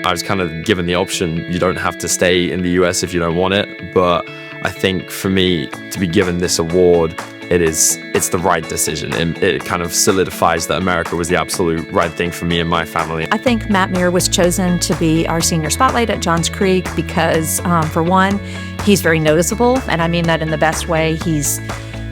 I was kind of given the option. You don't have to stay in the US if you don't want it. But I think for me to be given this award, it's the right decision. And it kind of solidifies that America was the absolute right thing for me and my family. I think Matt Muir was chosen to be our senior spotlight at Johns Creek because, for one, he's very noticeable, and I mean that in the best way. He's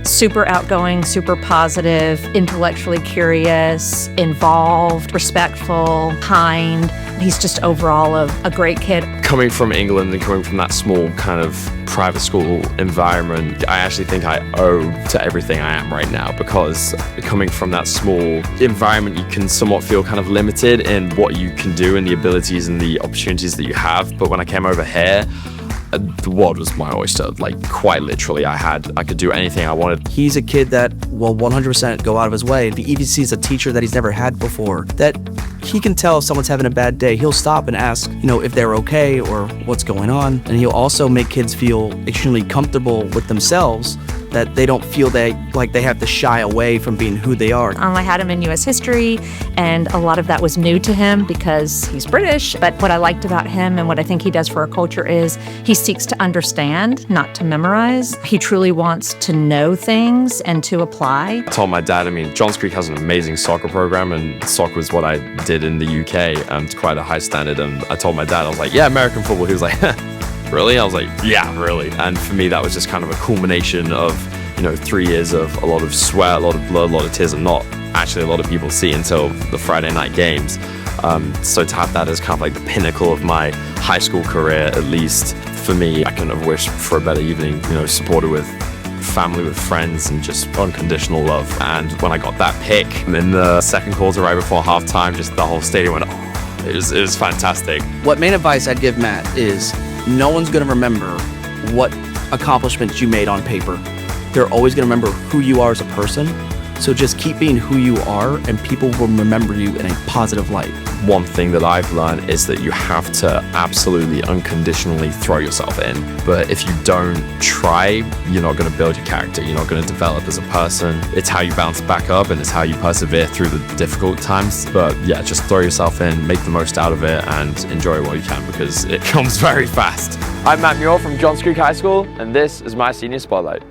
super outgoing, super positive, intellectually curious, involved, respectful, kind. He's just overall a great kid. Coming from England and coming from that small kind of private school environment, I actually think I owe to everything I am right now, because coming from that small environment, you can somewhat feel kind of limited in what you can do and the abilities and the opportunities that you have. But when I came over here, the world was my oyster. Like, quite literally, I could do anything I wanted. He's a kid that will 100% go out of his way. If he even sees a teacher that he's never had before, that he can tell if someone's having a bad day, he'll stop and ask, if they're okay or what's going on. And he'll also make kids feel extremely comfortable with themselves, that they don't feel like they have to shy away from being who they are. I had him in U.S. history, and a lot of that was new to him because he's British. But what I liked about him and what I think he does for our culture is he seeks to understand, not to memorize. He truly wants to know things and to apply. I told my dad, Johns Creek has an amazing soccer program, and soccer was what I did in the UK to quite a high standard. And I told my dad, I was like, yeah, American football. He was like, really? I was like, yeah, really. And for me, that was just kind of a culmination of, 3 years of a lot of sweat, a lot of blood, a lot of tears, and not actually a lot of people see until the Friday night games. So to have that as kind of like the pinnacle of my high school career, at least for me, I couldn't have wished for a better evening, supported with family, with friends, and just unconditional love. And when I got that pick in the second quarter right before halftime, just the whole stadium went, oh, it was fantastic. What main advice I'd give Matt is, no one's going to remember what accomplishments you made on paper. They're always going to remember who you are as a person. So just keep being who you are, and people will remember you in a positive light. One thing that I've learned is that you have to absolutely unconditionally throw yourself in. But if you don't try, you're not going to build your character. You're not going to develop as a person. It's how you bounce back up, and it's how you persevere through the difficult times. But yeah, just throw yourself in, make the most out of it, and enjoy it while you can, because it comes very fast. I'm Matt Muir from Johns Creek High School, and this is my Senior Spotlight.